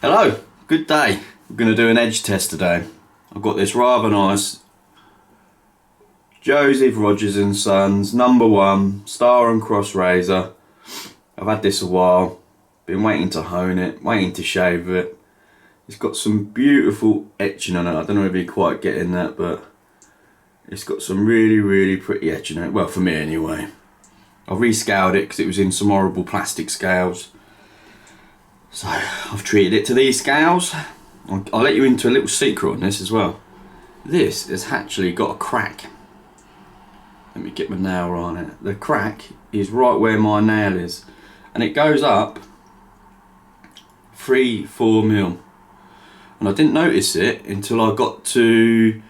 Hello, good day. We're going to do an edge test today. I've got this rather nice Joseph Rodgers and Sons No1 Star and Cross razor. I've had this a while, been waiting to hone it, waiting to shave it. It's got some beautiful etching on it. I don't know if you're quite getting that, but it's got some really pretty etching on it. Well, for me anyway. I rescaled it because it was in some horrible plastic scales. So I've treated it to these scales. I'll let you into a little secret on this as well. This has actually got a crack. Let me get my nail on it. The crack is right where my nail is, and it goes up 3-4 mil. And I didn't notice it until I got to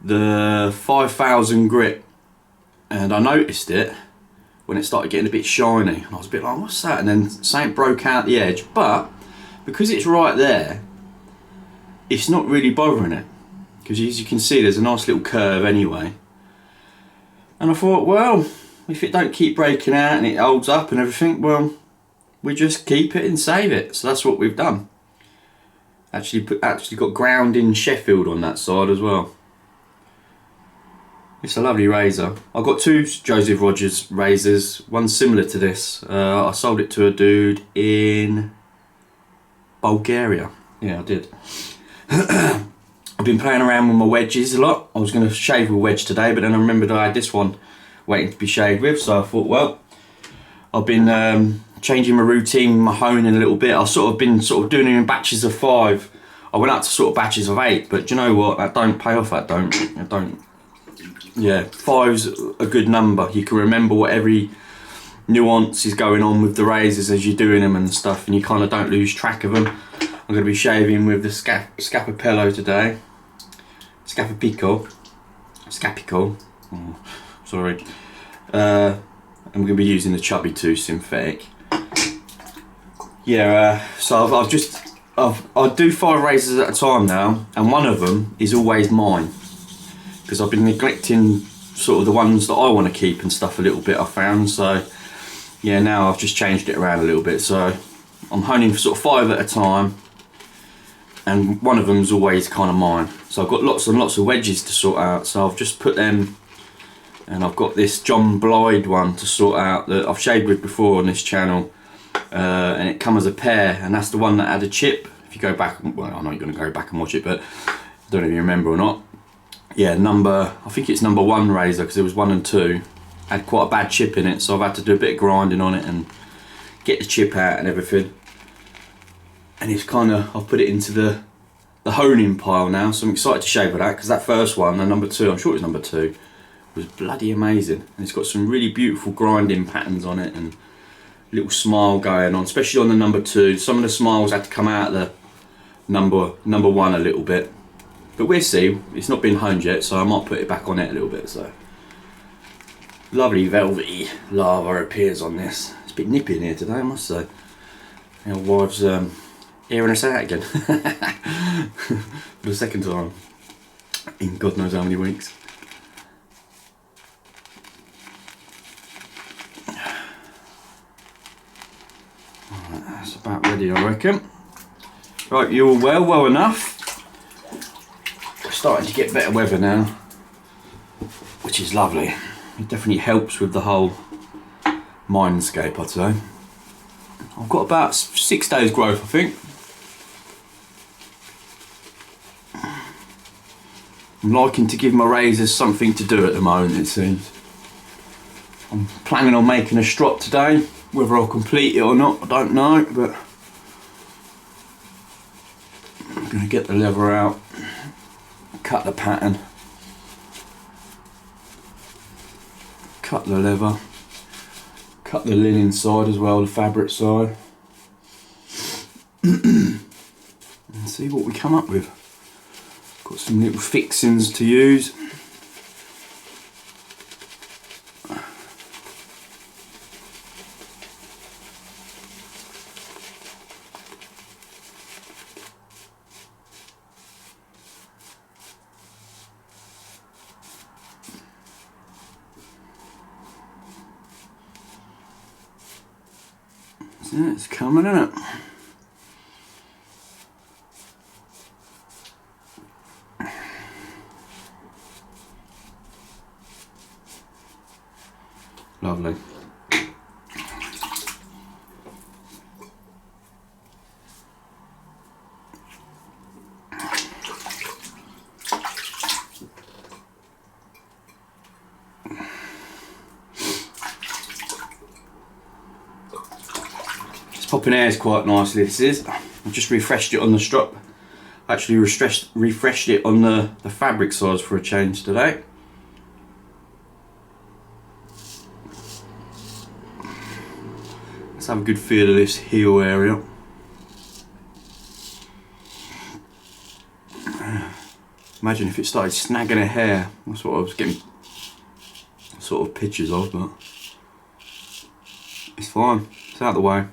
the 5000 grit, and I noticed it when it started getting a bit shiny, and I was a bit like, what's that? And then something broke out the edge, but because it's right there, it's not really bothering it, because as you can see there's a nice little curve anyway. And I thought, well, if it don't keep breaking out and it holds up and everything, well, we just keep it and save it. So that's what we've done. Actually got ground in Sheffield on that side as well. It's a lovely razor. I've got two Joseph Rodgers razors, one similar to this. I sold it to a dude in Bulgaria. Yeah, I did. I've been playing around with my wedges a lot. I was going to shave with a wedge today, but then I remembered I had this one waiting to be shaved with, so I thought, well, I've been changing my routine, my honing a little bit. I've been doing it in batches of 5. I went up to batches of 8, but do you know what? That don't pay off. That don't. Yeah, 5's a good number. You can remember what every nuance is going on with the razors as you're doing them and stuff, and you kind of don't lose track of them. I'm going to be shaving with the Scapicchio today. Scapicchio. Oh, sorry. I'm going to be using the Chubby 2 synthetic. Yeah, so I do 5 razors at a time now, and one of them is always mine, because I've been neglecting the ones that I want to keep and stuff a little bit, I found. So yeah, now I've just changed it around a little bit, so I'm honing for 5 at a time, and one of them's always kind of mine. So I've got lots and lots of wedges to sort out, so I've just put them, and I've got this John Blythe one to sort out that I've shaved with before on this channel, and it come as a pair, and that's the one that had a chip. If you go back, well, I know you're going to go back and watch it, but I don't know if you remember or not. Yeah, I think it's No1 razor, because there was 1 and 2, had quite a bad chip in it, so I've had to do a bit of grinding on it and get the chip out and everything. And it's I've put it into the honing pile now, so I'm excited to shave with that, because that first one, the No2, I'm sure it was No2, was bloody amazing. And it's got some really beautiful grinding patterns on it, and a little smile going on, especially on the No2. Some of the smiles had to come out of the No1 a little bit. But we'll see, it's not been honed yet, so I might put it back on it a little bit. So lovely velvety lava appears on this. It's a bit nippy in here today, I must say. Our wife's hearing us out again for the second time in God knows how many weeks. Alright, that's about ready, I reckon. Right, you're all well enough. Starting to get better weather now, which is lovely. It definitely helps with the whole mindscape, I'd say. I've got about 6 days growth, I think. I'm liking to give my razors something to do at the moment, it seems. I'm planning on making a strop today. Whether I'll complete it or not, I don't know, but I'm going to get the leather out, cut the pattern, cut the leather, cut the linen side as well, the fabric side, and see what we come up with. Got some little fixings to use. It's coming, isn't it? Lovely. It's popping airs quite nicely, this is. I've just refreshed it on the strop. Actually refreshed it on the fabric size for a change today. Let's have a good feel of this heel area. Imagine if it started snagging her hair. That's what I was getting sort of pictures of, but it's fine. It's out of the way.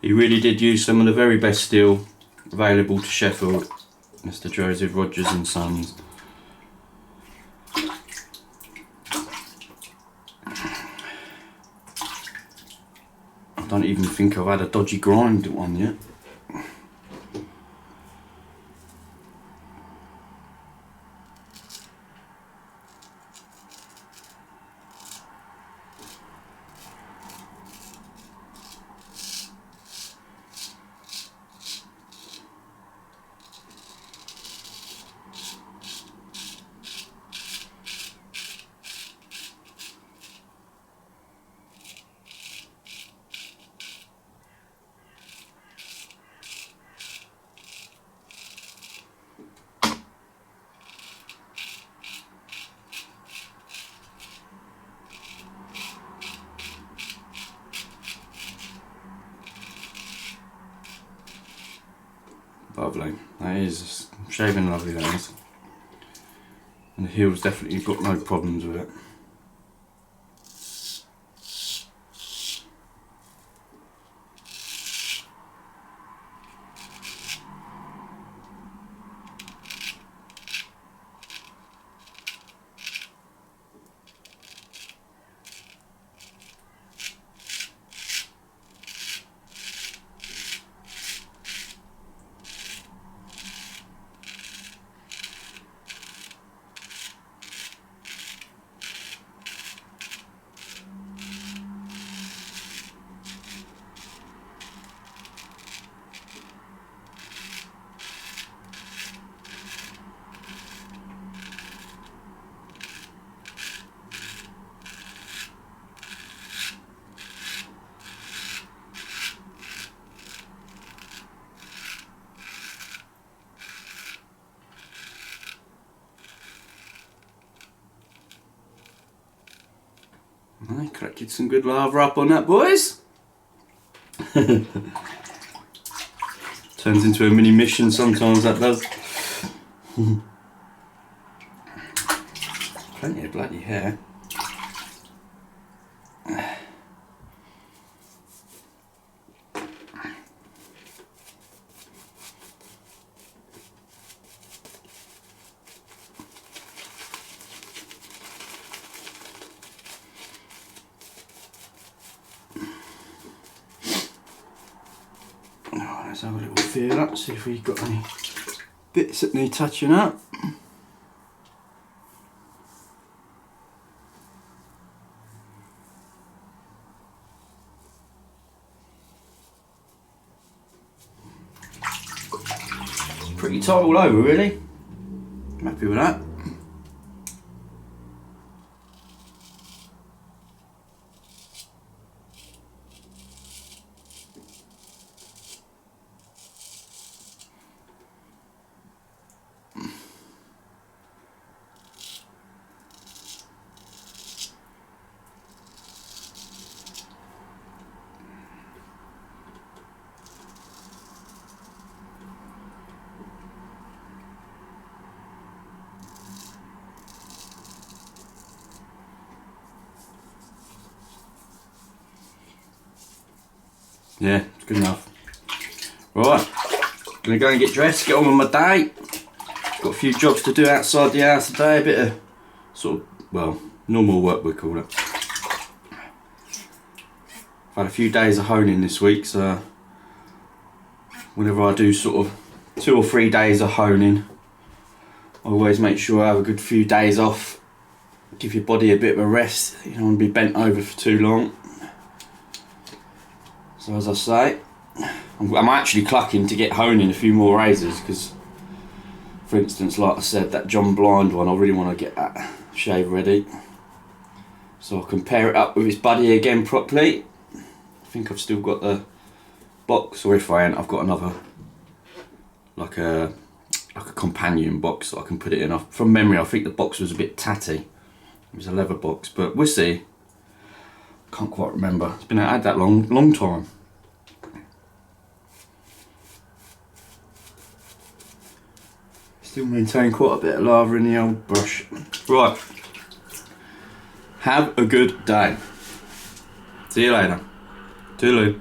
He really did use some of the very best steel available to Sheffield, Mr. Joseph Rodgers and Sons. I don't even think I've had a dodgy grind one yet. Lovely. That is shaving lovely, that is. And the heel's definitely got no problems with it. I collected some good lava up on that, boys. Turns into a mini mission sometimes, that does. Plenty of bloody hair. Let's have a little feel up, see if we've got any bits that need touching up. Pretty tight all over, really. I'm happy with that. Yeah, it's good enough. Right. Gonna go and get dressed, get on with my day. Got a few jobs to do outside the house today, a bit of sort of, well, normal work we call it. I've had a few days of honing this week, so whenever I do sort of 2 or 3 days of honing, I always make sure I have a good few days off. Give your body a bit of a rest. You don't want to be bent over for too long. So as I say, I'm actually clucking to get honing a few more razors because, for instance, like I said, that John Blind one, I really want to get that shave ready. So I'll compare it up with its buddy again properly. I think I've still got the box, or if I ain't, I've got another, like a companion box that I can put it in. From memory, I think the box was a bit tatty. It was a leather box, but we'll see. Can't quite remember. It's been out that long time. Still maintain quite a bit of lather in the old brush. Right. Have a good day. See you later. Toodaloo.